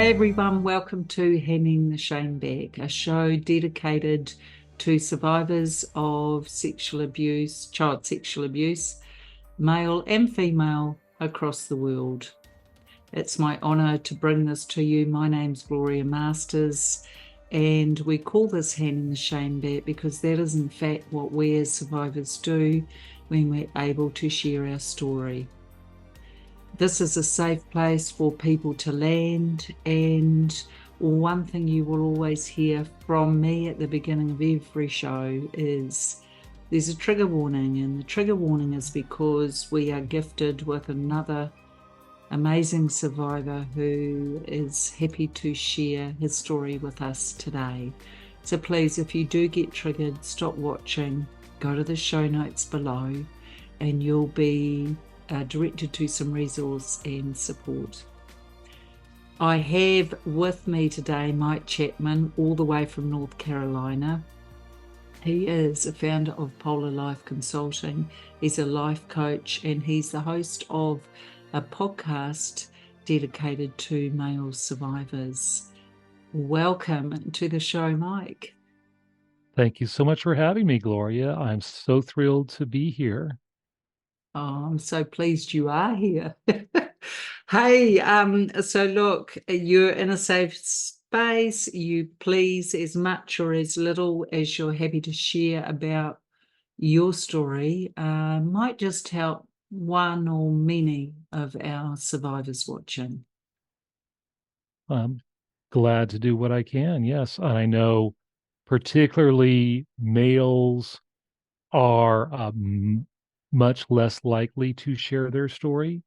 Hey everyone, welcome to Handing the Shame Back, a show dedicated to survivors of sexual abuse, child sexual abuse, male and female across the world. It's my honour to bring this to you. My name's Gloria Masters, and we call this Handing the Shame Back because that is in fact what we as survivors do when we're able to share our story. This is a safe place for people to land, and one thing you will always hear from me at the beginning of every show is there's a trigger warning, and the trigger warning is because we are gifted with another amazing survivor who is happy to share his story with us today. So please, if you do get triggered, stop watching, go to the show notes below, and you'll be directed to some resource and support. I have with me today Mike Chapman, all the way from North Carolina. He is a founder of Polar Life Consulting. He's a life coach, and he's the host of a podcast dedicated to male survivors. Welcome to the show, Mike. Thank you so much for having me, Gloria. I'm so thrilled to be here. Oh, I'm so pleased you are here. Hey, so look, you're in a safe space. You please, as much or as little as you're happy to share about your story, might just help one or many of our survivors watching. I'm glad to do what I can. Yes, I know particularly males are much less likely to share their story.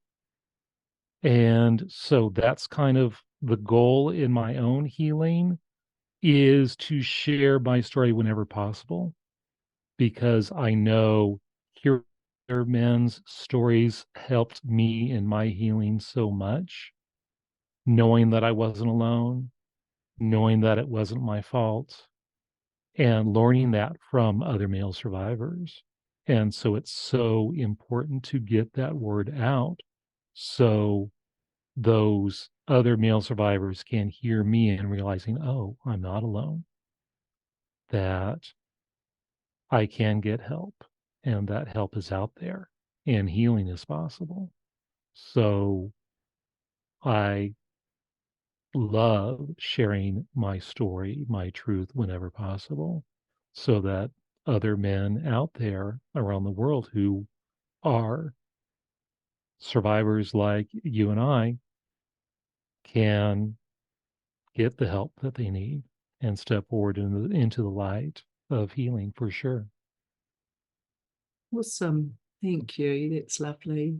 And so that's kind of the goal in my own healing is to share my story whenever possible, because I know here men's stories helped me in my healing so much, knowing that I wasn't alone, knowing that it wasn't my fault, and learning that from other male survivors. And so it's so important to get that word out so those other male survivors can hear me and realizing, oh, I'm not alone, that I can get help and that help is out there and healing is possible. So I love sharing my story, my truth whenever possible, so that other men out there around the world who are survivors like you and I can get the help that they need and step forward into the light of healing for sure. Awesome. Thank you. That's lovely.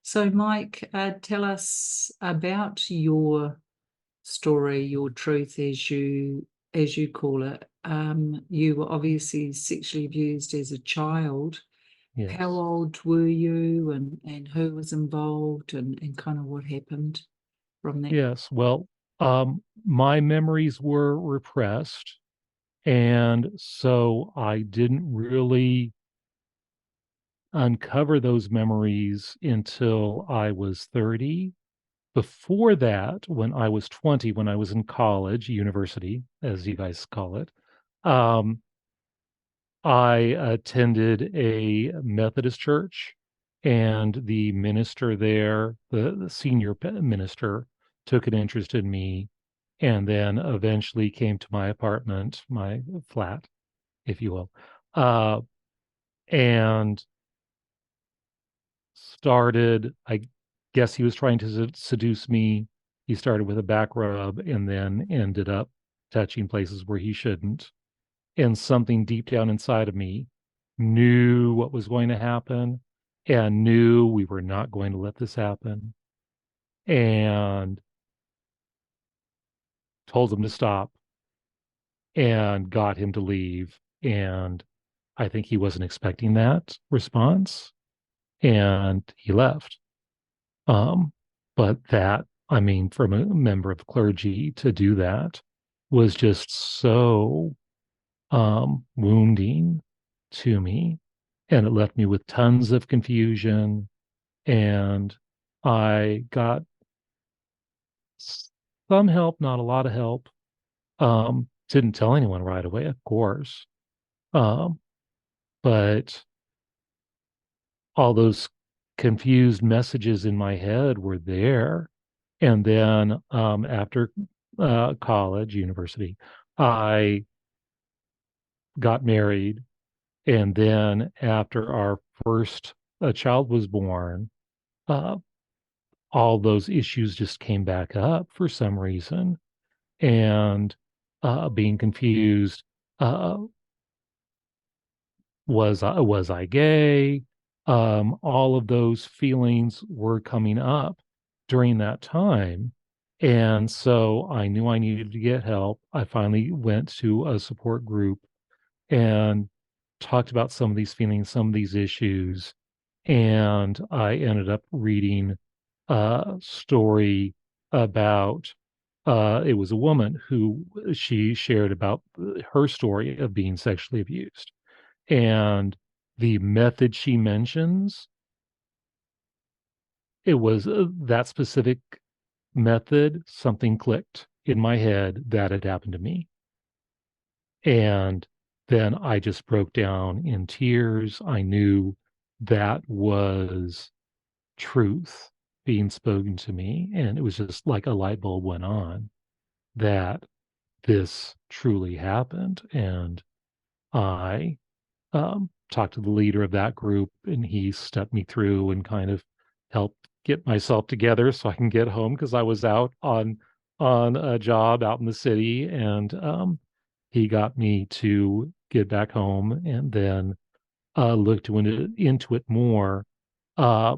So, Mike, tell us about your story, your truth, as you call it. You were obviously sexually abused as a child. How Yes. old were you, and who was involved, and kind of what happened from that? Yes. Well, my memories were repressed. And so I didn't really uncover those memories until I was 30. Before that, when I was 20, when I was in college, university, as you guys call it, um, I attended a Methodist church, and the minister there, the senior minister, took an interest in me, and then eventually came to my apartment, my flat, if you will, uh, and started. I guess he was trying to seduce me. He started with a back rub and then ended up touching places where he shouldn't. And something deep down inside of me knew what was going to happen and knew we were not going to let this happen and told him to stop and got him to leave. And I think he wasn't expecting that response and he left. Um, but that, I mean, from a member of clergy to do that was just so wounding to me. And it left me with tons of confusion. And I got some help, not a lot of help. Didn't tell anyone right away, of course. Um, but all those confused messages in my head were there. And then after college, university, I got married. And then after our first child was born, uh, all those issues just came back up for some reason. And being confused, uh, was I gay? All of those feelings were coming up during that time. And so I knew I needed to get help. I finally went to a support group and talked about some of these feelings, some of these issues. And I ended up reading a story about it was a woman who she shared about her story of being sexually abused. And the method she mentions, it was that specific method, something clicked in my head that had happened to me. And then I just broke down in tears. I knew that was truth being spoken to me. And it was just like a light bulb went on that this truly happened. And I talked to the leader of that group, and he stepped me through and kind of helped get myself together so I can get home because I was out on a job out in the city, and he got me to get back home, and then looked into it more uh,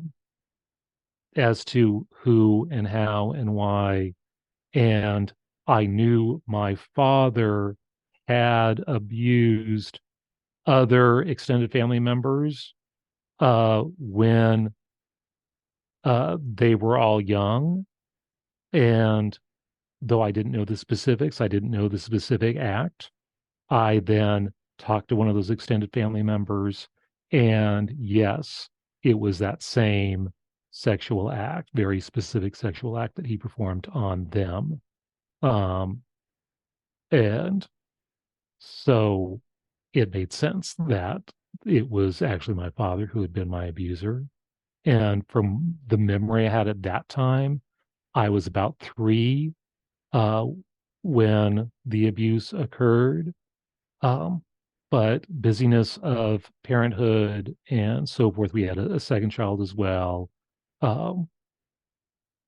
as to who and how and why. And I knew my father had abused other extended family members when they were all young. And though I didn't know the specifics, I didn't know the specific act. I then talked to one of those extended family members, and yes, it was that same sexual act, very specific sexual act that he performed on them. Um, and so it made sense that it was actually my father who had been my abuser. And from the memory I had at that time, I was about 3 uh, when the abuse occurred. Um, but busyness of parenthood and so forth, we had a second child as well. Um,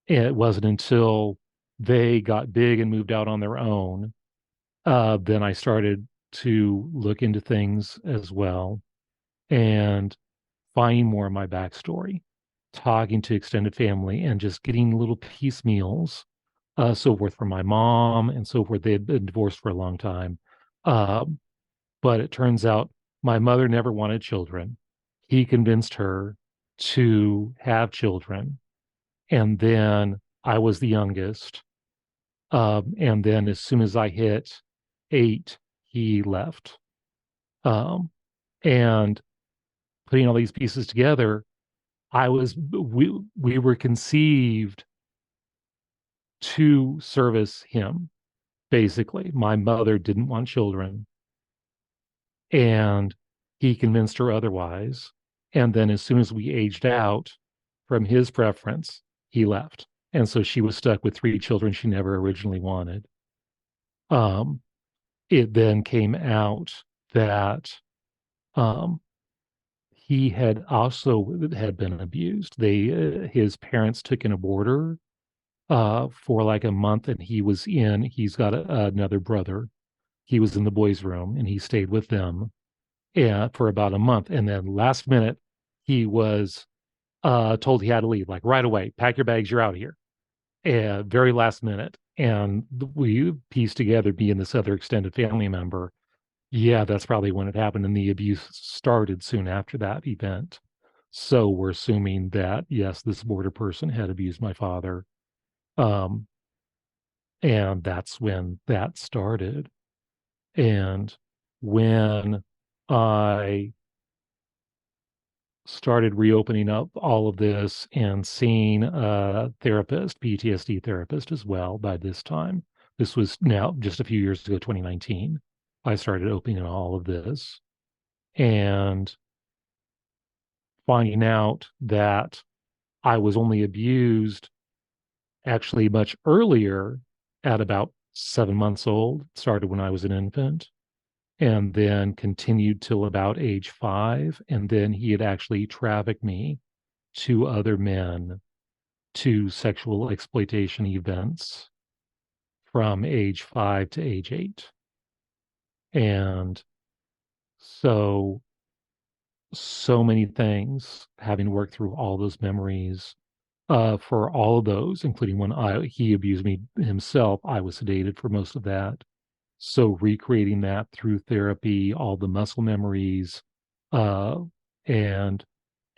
and it wasn't until they got big and moved out on their own, then I started to look into things as well and finding more of my backstory, talking to extended family, and just getting little piecemeals, so forth from my mom and so forth. They had been divorced for a long time. Um, but it turns out my mother never wanted children. He convinced her to have children. And then I was the youngest. And then as soon as I hit 8, he left. Um, and putting all these pieces together, we were conceived to service him, basically. My mother didn't want children, and he convinced her otherwise. And then as soon as we aged out from his preference, he left. And so she was stuck with 3 children she never originally wanted. Um, it then came out that um, he had also had been abused. His parents took an aborter for like a month, and he's got another brother. He was in the boys' room, and he stayed with them for about a month. And then last minute, he was told he had to leave, like right away, pack your bags, you're out of here. And very last minute. And we pieced together being this other extended family member. Yeah, that's probably when it happened. And the abuse started soon after that event. So we're assuming that, yes, this border person had abused my father. Um, and that's when that started. And when I started reopening up all of this and seeing a therapist, PTSD therapist as well by this time. This was now just a few years ago, 2019. I started opening all of this and finding out that I was only abused actually much earlier at about 7 months old. It started when I was an infant and then continued till about age 5. And then he had actually trafficked me to other men to sexual exploitation events from age 5 to age 8. And so, so many things, having worked through all those memories, for all of those, including when he abused me himself, I was sedated for most of that. So recreating that through therapy, all the muscle memories, uh, and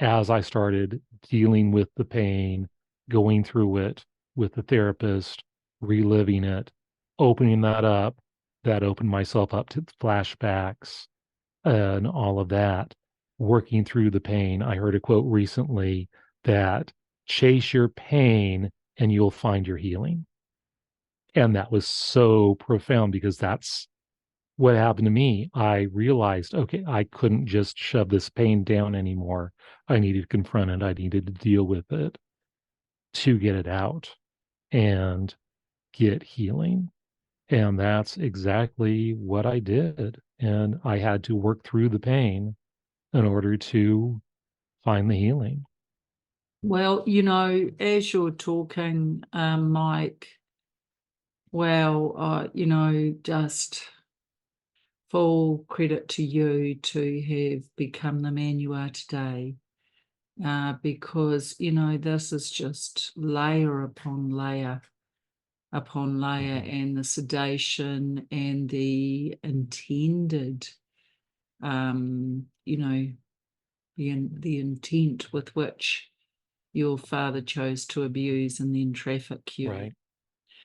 as I started dealing with the pain, going through it with the therapist, reliving it, opening that up, that opened myself up to flashbacks and all of that, working through the pain. I heard a quote recently that chase your pain and you'll find your healing. And that was so profound because that's what happened to me. I realized, okay, I couldn't just shove this pain down anymore. I needed to confront it. I needed to deal with it to get it out and get healing. And that's exactly what I did. And I had to work through the pain in order to find the healing. Well, as you're talking, Mike, well, just full credit to you to have become the man you are today. Because, this is just layer upon layer upon layer, Mhm. and the sedation and the intended, the intent with which your father chose to abuse and then traffic you. Right.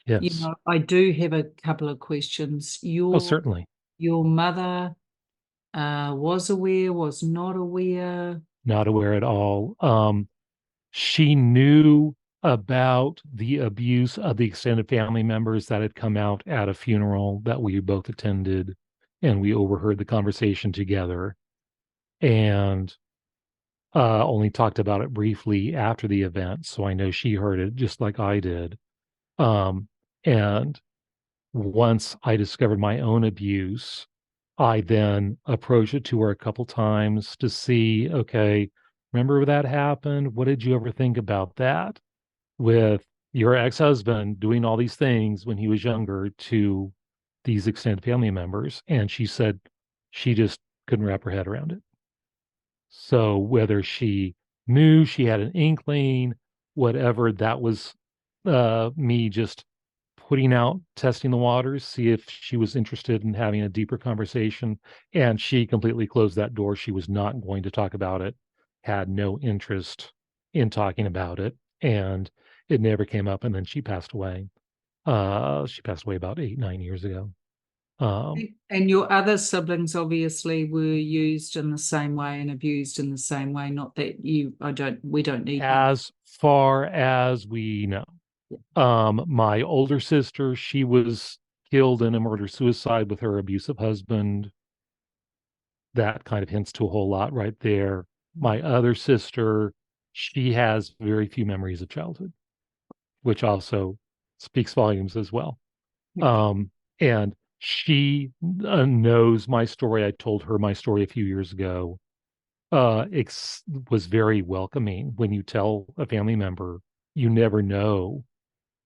Yes. I do have a couple of questions. Oh, Your certainly. your mother was aware, was not aware? Not aware at all. She knew about the abuse of the extended family members that had come out at a funeral that we both attended, and we overheard the conversation together and only talked about it briefly after the event. So I know she heard it just like I did. Um, and once I discovered my own abuse, I then approached it to her a couple times to see, okay, remember that happened? What did you ever think about that? With your ex-husband doing all these things when he was younger to these extended family members. And she said she just couldn't wrap her head around it. So whether she knew, she had an inkling, whatever, that was me just putting out, testing the waters, see if she was interested in having a deeper conversation. And she completely closed that door. She was not going to talk about it, had no interest in talking about it. And it never came up. And then she passed away. She passed away about 8, 9 years ago. Um, And your other siblings obviously were used in the same way and abused in the same way. Not that we don't need them. as far as we know, my older sister, she was killed in a murder suicide with her abusive husband. That kind of hints to a whole lot right there. My other sister, she has very few memories of childhood, which also speaks volumes as well. Okay. Um, and she knows my story. I told her my story a few years ago. Was very welcoming. When you tell a family member, you never know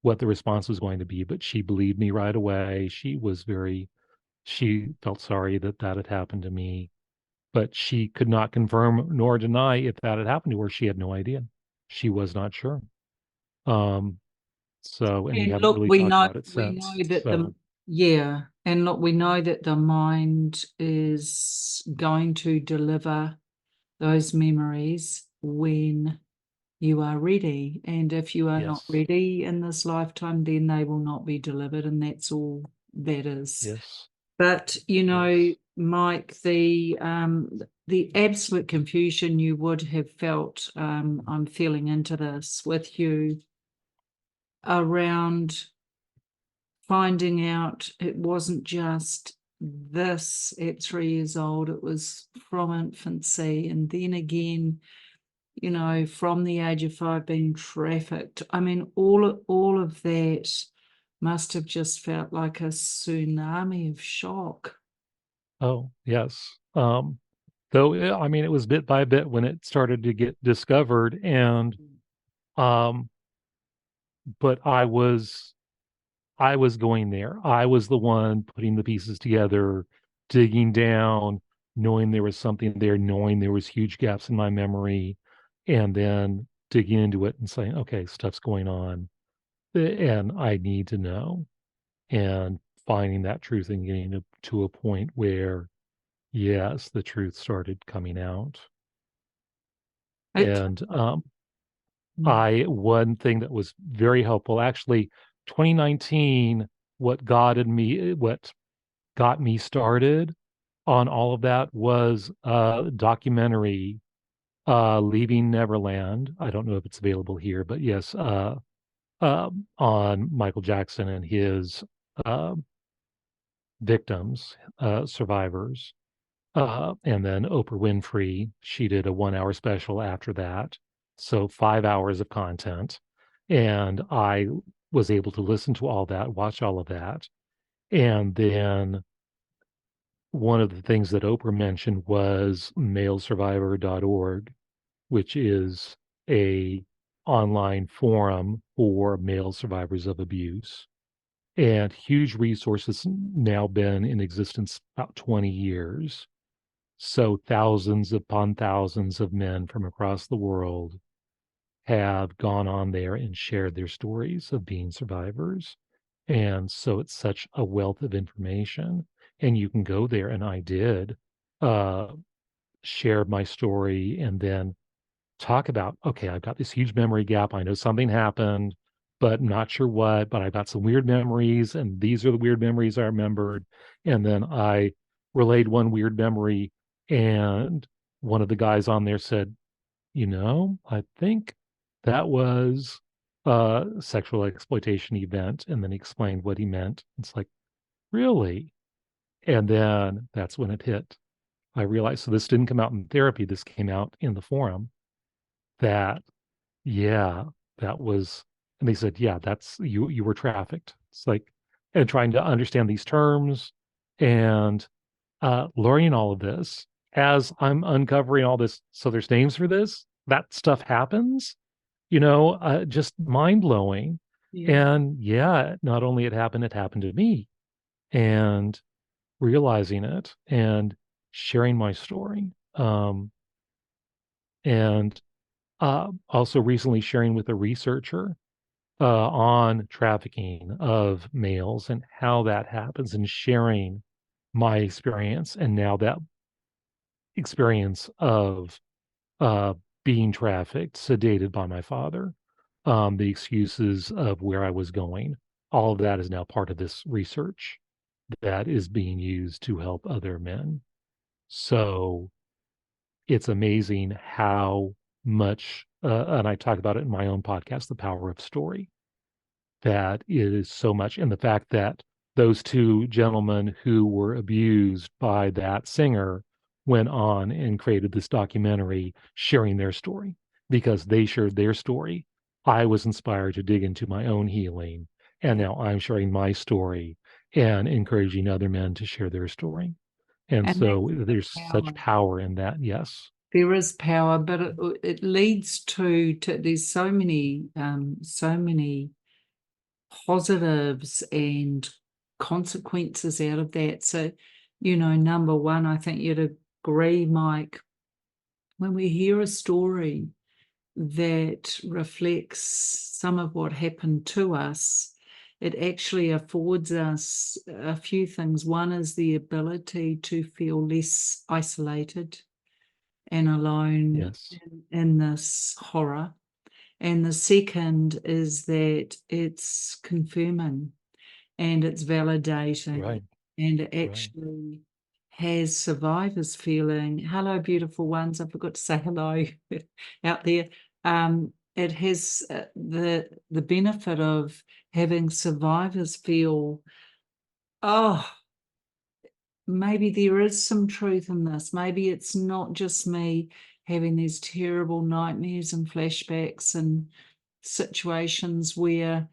what the response was going to be, but she believed me right away. She felt sorry that that had happened to me, but she could not confirm nor deny if that had happened to her. She had no idea. She was not sure. Um, and we And haven't look, really we talked know about it we know since. that the So, yeah, and look, we know that the mind is going to deliver those memories when you are ready. And if you are not yes, ready in this lifetime, then they will not be delivered, and that's all that is. yes, But yes. Mike, the absolute confusion you would have felt, I'm feeling into this with you, around finding out it wasn't just this at 3 years old, it was from infancy, and then again, from the age of 5 being trafficked. I mean, all of that must have just felt like a tsunami of shock. Oh, yes. Though, I mean, it was bit by bit when it started to get discovered, and um, but I was going there. I was the one putting the pieces together, digging down, knowing there was something there, knowing there was huge gaps in my memory, and then digging into it and saying, okay, stuff's going on, and I need to know, and finding that truth and getting to a point where, yes, the truth started coming out. It, And one thing that was very helpful, actually, 2019, what got me started on all of that was a documentary, Leaving Neverland. I don't know if it's available here, but yes, on Michael Jackson and his uh, victims, survivors. And then Oprah Winfrey, she did a 1 hour special after that. So 5 hours of content. And I was able to listen to all that, watch all of that. And then one of the things that Oprah mentioned was malesurvivor.org, which is a online forum for male survivors of abuse. And huge resources now been in existence about 20 years. So thousands upon thousands of men from across the world have gone on there and shared their stories of being survivors. And so it's such a wealth of information. And you can go there, and I did uh, share my story and then talk about, okay, I've got this huge memory gap. I know something happened, but I'm not sure what, but I've got some weird memories, and these are the weird memories I remembered. And then I relayed one weird memory, and one of the guys on there said, I think that was a sexual exploitation event. And then he explained what he meant. It's like, really? And then that's when it hit. I realized, so this didn't come out in therapy, this came out in the forum, that yeah, that was, and they said, yeah, that's you were trafficked. It's like, and trying to understand these terms and learning all of this as I'm uncovering all this. So there's names for this. That stuff happens, just mind blowing. yeah. And yeah, not only it happened to me, and realizing it and sharing my story. And also recently sharing with a researcher on trafficking of males and how that happens, and sharing my experience, and now that experience of uh, being trafficked, sedated by my father, the excuses of where I was going. All of that is now part of this research that is being used to help other men. So it's amazing how much, and I talk about it in my own podcast, The Power of Story, that is so much. And the fact that those two gentlemen who were abused by that singer went on and created this documentary sharing their story, because they shared their story. I was inspired to dig into my own healing. And now I'm sharing my story and encouraging other men to share their story. And And that's so the there's such power. power in that. Yes. There is power, but it leads to there's so many positives and consequences out of that. So, number one, I think you'd agree, Mike, when we hear a story that reflects some of what happened to us, it actually affords us a few things. One is the ability to feel less isolated and alone Yes. in this horror. And the second is that it's confirming and it's validating, Right. and it Right. actually has survivors feeling, hello, beautiful ones, I forgot to say hello out there. It has the benefit of having survivors feel, oh, maybe there is some truth in this. Maybe it's not just me having these terrible nightmares and flashbacks and situations where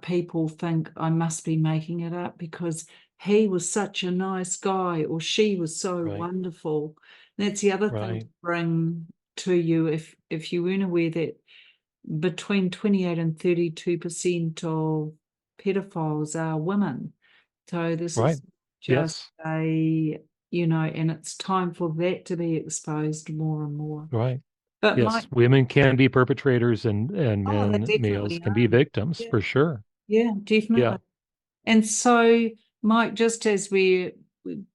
people think I must be making it up because he was such a nice guy or she was so Right. wonderful. That's the other thing to bring to you if you weren't aware that between 28 and 32% of pedophiles are women. So this is just a, and it's time for that to be exposed more and more. Right. But yes, women can be perpetrators and they males definitely can be are. victims Yeah, for sure. yeah, definitely. Yeah. And so, Mike, just as we've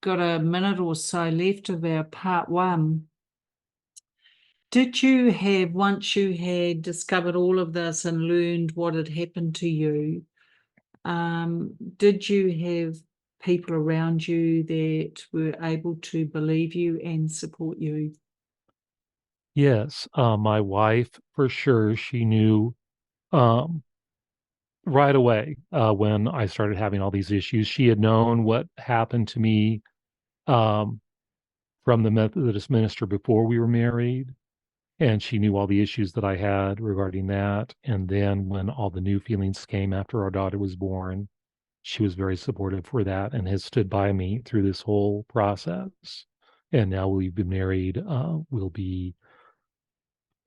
got a minute or so left of our part one, did you have, once you had discovered all of this and learned what had happened to you, did you have people around you that were able to believe you and support you? Yes. My wife, for sure, she knew um, right away when I started having all these issues. She had known what happened to me um, from the Methodist minister before we were married. And she knew all the issues that I had regarding that. And then when all the new feelings came after our daughter was born, she was very supportive for that and has stood by me through this whole process. And now we've been married, we'll be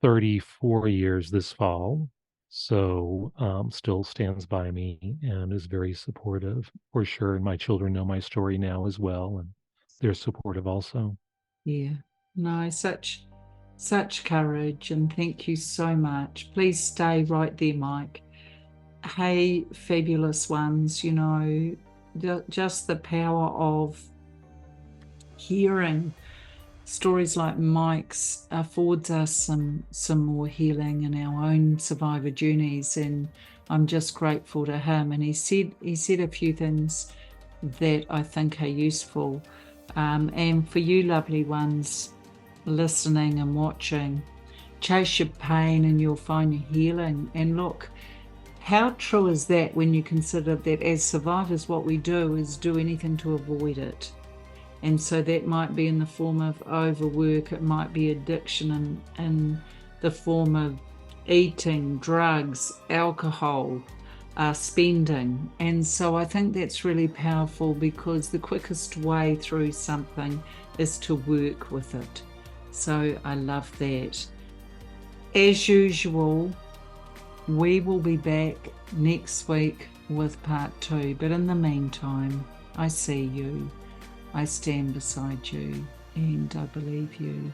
34 years this fall. So still stands by me and is very supportive for sure. And my children know my story now as well. And they're supportive also. Yeah. No, such courage, and thank you so much. Please stay right there, Mike. Hey, fabulous ones, just the power of hearing stories like Mike's affords us some more healing in our own survivor journeys, and I'm just grateful to him. And he said a few things that I think are useful. And for you lovely ones listening and watching, chase your pain and you'll find your healing. And look, how true is that when you consider that as survivors, what we do is do anything to avoid it. And so that might be in the form of overwork, it might be addiction in the form of eating, drugs, alcohol, spending. And so I think that's really powerful, because the quickest way through something is to work with it. So I love that. As usual, we will be back next week with part 2. But in the meantime, I see you, I stand beside you, and I believe you.